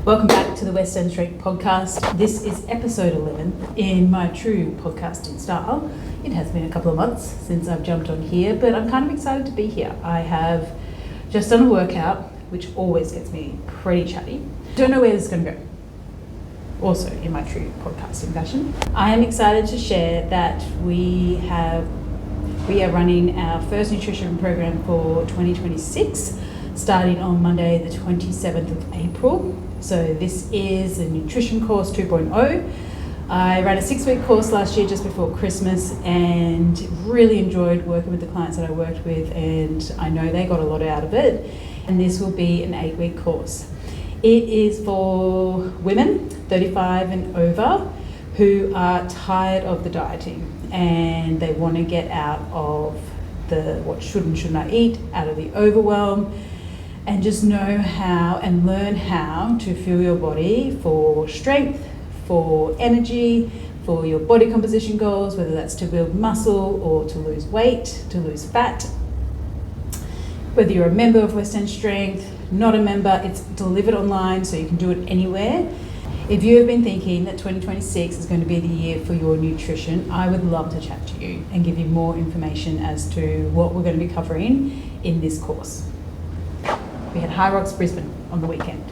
Welcome back to the WES Podcast. This is episode 11 in my true podcasting style. It has been a couple of months since I've jumped on here, but I'm kind of excited to be here. I have just done a workout, which always gets me pretty chatty. Don't know where this is going to go. Also in my true podcasting fashion. I am excited to share that we are running our first nutrition program for 2026, starting on Monday the 27th of April. So this is a nutrition course 2.0. I ran a 6-week course last year just before Christmas and really enjoyed working with the clients that I worked with, and I know they got a lot out of it. And this will be an 8-week course. It is for women 35 and over who are tired of the dieting and they want to get out of the what should and should not eat, out of the overwhelm, and just know how and learn how to fuel your body for strength, for energy, for your body composition goals, whether that's to build muscle or to lose weight, to lose fat. Whether you're a member of Western Strength, not a member, it's delivered online so you can do it anywhere. If you have been thinking that 2026 is going to be the year for your nutrition, I would love to chat to you and give you more information as to what we're going to be covering in this course. We had Hyrox Brisbane on the weekend,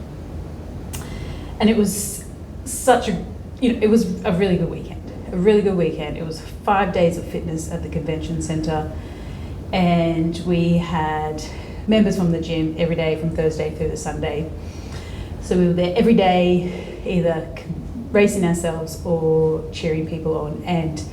and it was it was a really good weekend. It was 5 days of fitness at the convention centre, and we had members from the gym every day from Thursday through to Sunday. So we were there every day, either racing ourselves or cheering people on. And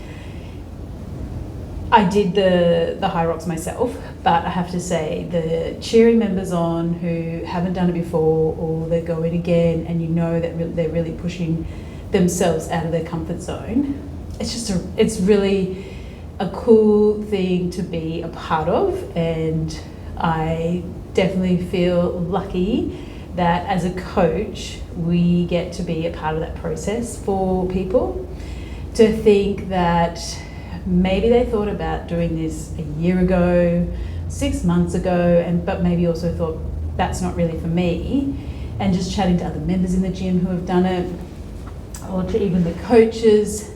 I did the Hyrox myself, but I have to say the cheering members on who haven't done it before or they're going again, and you know that they're really pushing themselves out of their comfort zone. It's really a cool thing to be a part of, and I definitely feel lucky that as a coach we get to be a part of that process for people. To think that maybe they thought about doing this a year ago, 6 months ago, but maybe also thought that's not really for me, and just chatting to other members in the gym who have done it, or to even the coaches,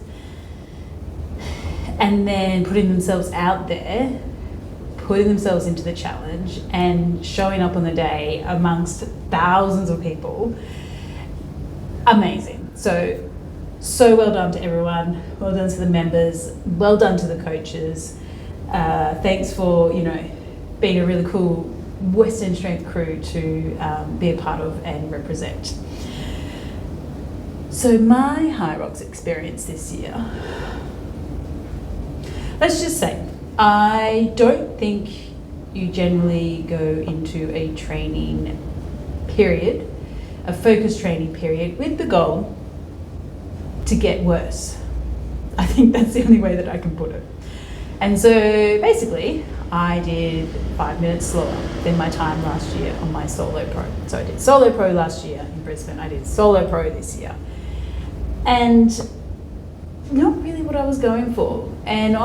and then putting themselves out there, putting themselves into the challenge and showing up on the day amongst thousands of people. Amazing. So well done to everyone. Well done to the members. Well done to the coaches. Thanks for being a really cool Western Strength crew to be a part of and represent. So my Hyrox experience this year, let's just say, I don't think you generally go into a training period, a focused training period, with the goal to get worse. I think that's the only way that I can put it. And so basically, I did 5 minutes slower than my time last year on my Solo Pro. So I did Solo Pro last year in Brisbane, I did Solo Pro this year. And not really what I was going for. And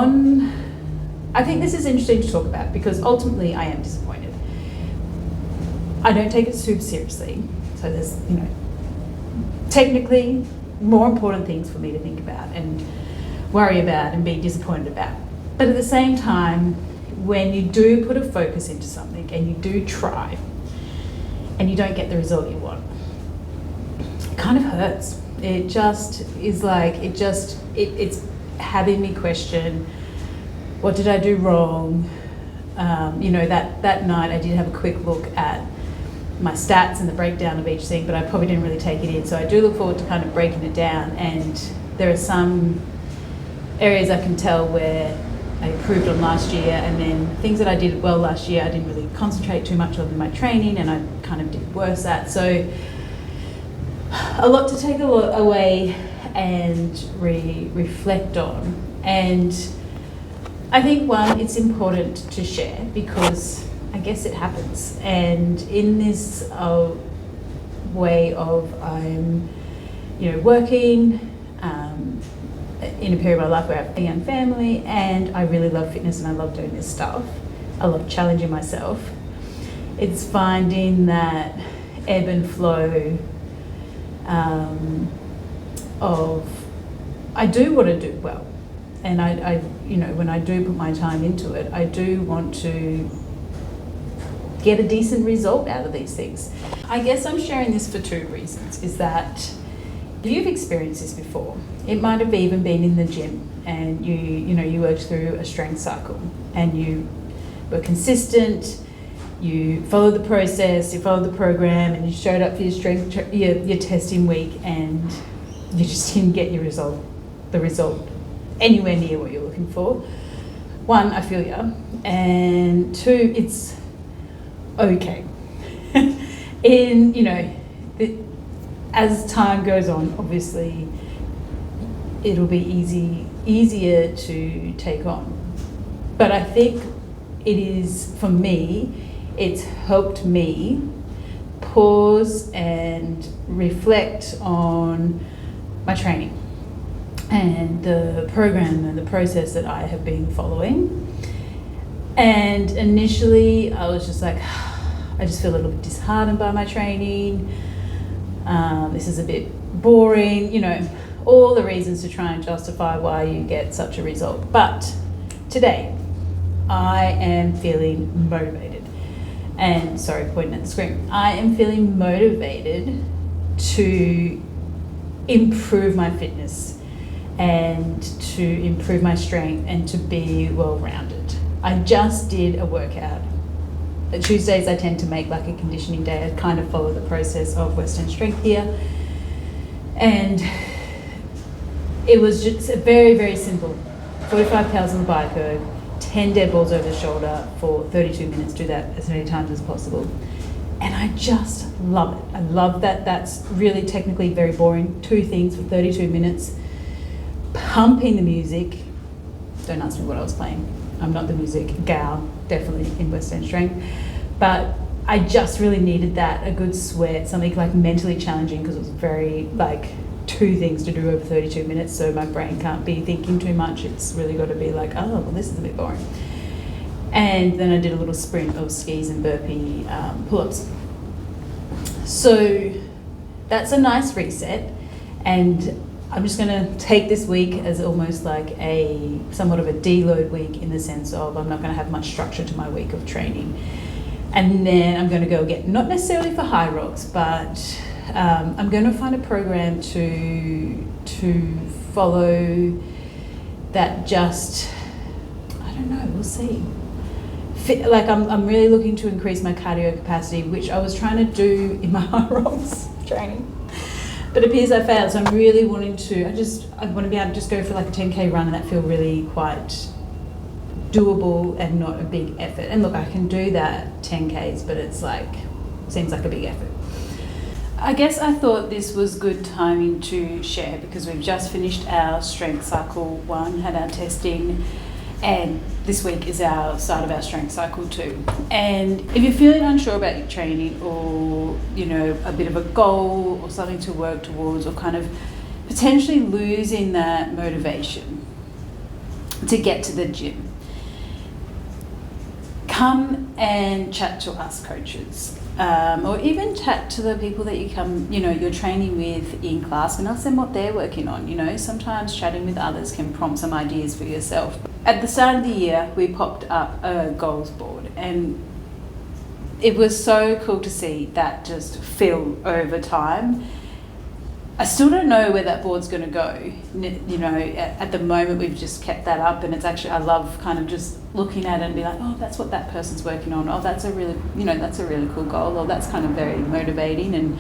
I think this is interesting to talk about because ultimately I am disappointed. I don't take it super seriously. So there's, technically more important things for me to think about and worry about and be disappointed about. But at the same time, when you do put a focus into something and you do try and you don't get the result you want, it kind of hurts. It just is like, it's having me question, what did I do wrong? That night I did have a quick look at my stats and the breakdown of each thing, but I probably didn't really take it in. So I do look forward to kind of breaking it down, and there are some areas I can tell where I improved on last year, and then things that I did well last year I didn't really concentrate too much on in my training and I kind of did worse at. So a lot to take away and reflect on. And I think, one, it's important to share because I guess it happens. And in this way of I'm, working in a period of my life where I have a young family and I really love fitness and I love doing this stuff. I love challenging myself. It's finding that ebb and flow of I do want to do well, and I when I do put my time into it, I do want to get a decent result out of these things. I guess I'm sharing this for two reasons. Is that if you've experienced this before, it might have even been in the gym, and you worked through a strength cycle, and you were consistent. You followed the process, you followed the program, and you showed up for your testing week, and you just didn't get the result anywhere near what you're looking for. One, I feel you, and two, it's okay. As time goes on, obviously, it'll be easier to take on. But I think it is, for me, it's helped me pause and reflect on my training and the program and the process that I have been following. And initially I was just like, I just feel a little bit disheartened by my training. This is a bit boring, all the reasons to try and justify why you get such a result. But today I am feeling motivated. And sorry, pointing at the screen. I am feeling motivated to improve my fitness and to improve my strength and to be well-rounded. I just did a workout. Tuesdays I tend to make like a conditioning day. I kind of follow the process of Western Strength here. And it was just a very, very simple 45 pounds on the bike erg, 10 dead balls over the shoulder for 32 minutes. Do that as many times as possible. And I just love it. I love that that's really technically very boring. 2 things for 32 minutes. Pumping the music. Don't ask me what I was playing. I'm not the music gal, definitely in Western Strength. But I just really needed that, a good sweat, something like mentally challenging, because it was very 2 things to do over 32 minutes, so my brain can't be thinking too much. It's really got to be like, oh, well, this is a bit boring. And then I did a little sprint of skis and burpee pull-ups. So that's a nice reset, and I'm just going to take this week as almost like somewhat of a deload week, in the sense of I'm not going to have much structure to my week of training. And then I'm going to go get, not necessarily for Hyrox, but I'm going to find a program to follow that just, I don't know, we'll see. I'm really looking to increase my cardio capacity, which I was trying to do in my Hyrox training. But it appears I failed, so I'm really wanting to, I want to be able to just go for like a 10K run, and that feel really quite doable and not a big effort. And look, I can do that 10Ks, but it's seems like a big effort. I guess I thought this was good timing to share, because we've just finished our strength cycle 1, had our testing, and this week is our start of our strength cycle 2. And if you're feeling unsure about your training, or a bit of a goal or something to work towards, or kind of potentially losing that motivation to get to the gym, come and chat to us coaches, or even chat to the people that you're training with in class, and ask them what they're working on. Sometimes chatting with others can prompt some ideas for yourself. At the start of the year, we popped up a goals board, and it was so cool to see that just fill over time. I still don't know where that board's going to go. At the moment, we've just kept that up, and it's actually, I love kind of just looking at it and be like, oh, that's what that person's working on. Oh, that's a really cool goal. Or that's kind of very motivating and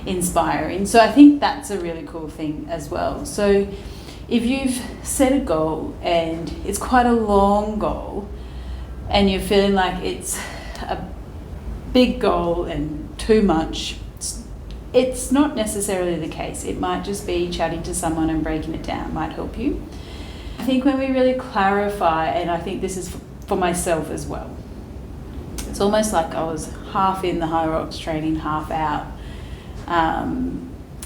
inspiring. So I think that's a really cool thing as well. So if you've set a goal and it's quite a long goal, and you're feeling like it's a big goal and too much, it's not necessarily the case. It might just be chatting to someone and breaking it down might help you. I think when we really clarify, and I think this is for myself as well, it's almost like I was half in the Hyrox training, half out.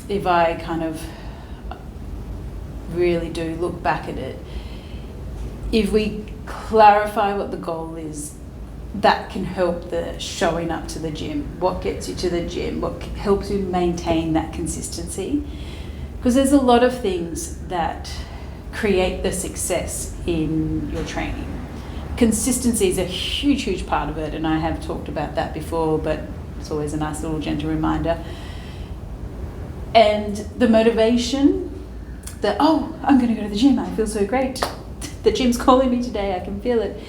If I kind of really do look back at it, if we clarify what the goal is that can help the showing up to the gym, what gets you to the gym, what helps you maintain that consistency. Because there's a lot of things that create the success in your training. Consistency is a huge, huge part of it, and I have talked about that before, but it's always a nice little gentle reminder. And the motivation that, oh, I'm going to go to the gym, I feel so great. The gym's calling me today, I can feel it,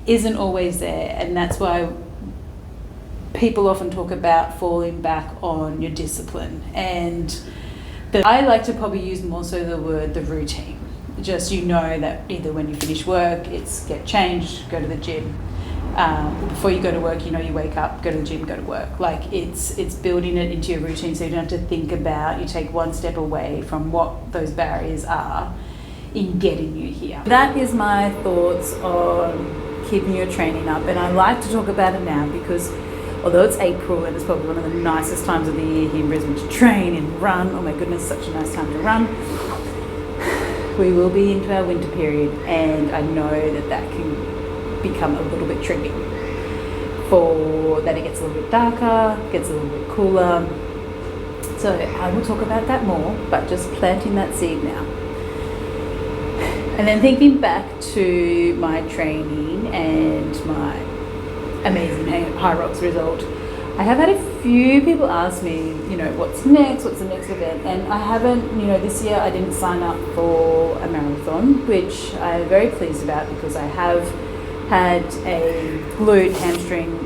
isn't always there. And that's why people often talk about falling back on your discipline. But I like to probably use more so the routine. Just that either when you finish work, it's get changed, go to the gym. Before you go to work, you wake up, go to the gym, go to work. Like it's building it into your routine, so you don't have to think about, you take one step away from what those barriers are in getting you here. That is my thoughts on keeping your training up, and I like to talk about it now because although it's April and it's probably one of the nicest times of the year here in Brisbane to train and run, oh my goodness, such a nice time to run, we will be into our winter period, and I know that can become a little bit tricky. For that, it gets a little bit darker, gets a little bit cooler. So I will talk about that more, but just planting that seed now. And then thinking back to my training and my amazing Hyrox result, I have had a few people ask me, what's next, what's the next event? And I haven't, this year I didn't sign up for a marathon, which I'm very pleased about because I have had a glute hamstring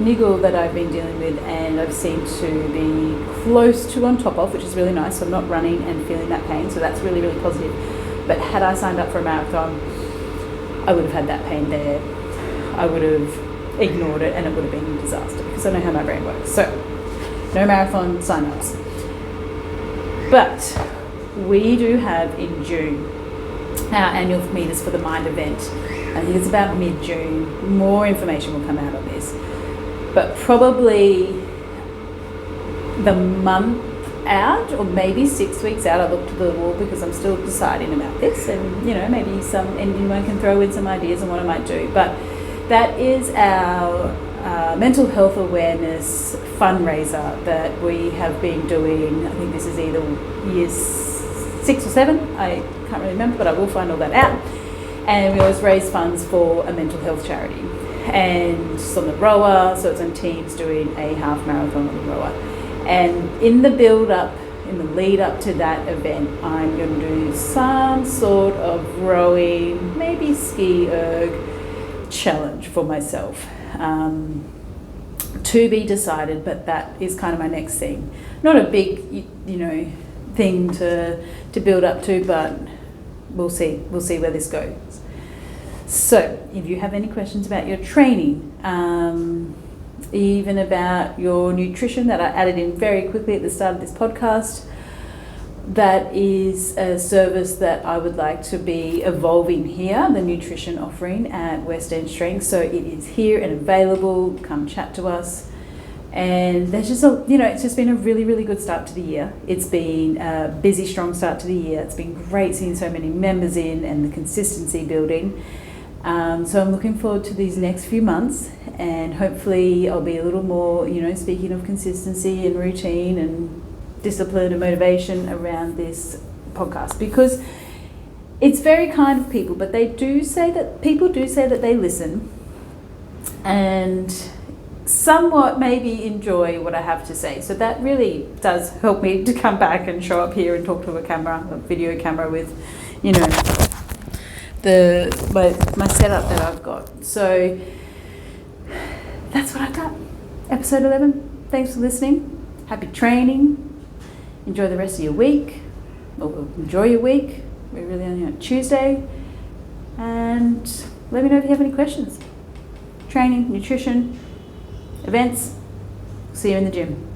niggle that I've been dealing with, and I've seemed to be close to on top of, which is really nice. So I'm not running and feeling that pain, so that's really, really positive. But had I signed up for a marathon, I would have had that pain there. I would have ignored it and it would have been a disaster because I know how my brain works. So no marathon sign-ups. But we do have in June our annual Meters for the Mind event. I think it's about mid-June. More information will come out on this. But probably the month out, or maybe 6 weeks out, I look to the wall because I'm still deciding about this, and maybe anyone can throw in some ideas on what I might do. But that is our mental health awareness fundraiser that we have been doing. I think this is either years 6 or 7. I can't really remember, but I will find all that out. And we always raise funds for a mental health charity. And it's on the rower, so it's on teams doing a half marathon on the rower. And in the lead up to that event, I'm going to do some sort of rowing, maybe ski erg challenge for myself. To be decided, but that is kind of my next thing. Not a big, thing to build up to, but we'll see where this goes. So if you have any questions about your training, even about your nutrition that I added in very quickly at the start of this podcast, that is a service that I would like to be evolving here, the nutrition offering at West End Strength. So it is here and available. Come chat to us. And there's just it's just been a really, really good start to the year. It's been a busy, strong start to the year. It's been great seeing so many members in and the consistency building. So I'm looking forward to these next few months, and hopefully I'll be a little more, speaking of consistency and routine and discipline and motivation around this podcast, because it's very kind of people, but people do say that they listen and somewhat maybe enjoy what I have to say. So that really does help me to come back and show up here and talk to a video camera with, my setup that I've got. So that's what I've got. Episode 11. Thanks for listening. Happy training. Enjoy the rest of your week. Enjoy your week. We're really only on Tuesday. And let me know if you have any questions. Training, nutrition, events. See you in the gym.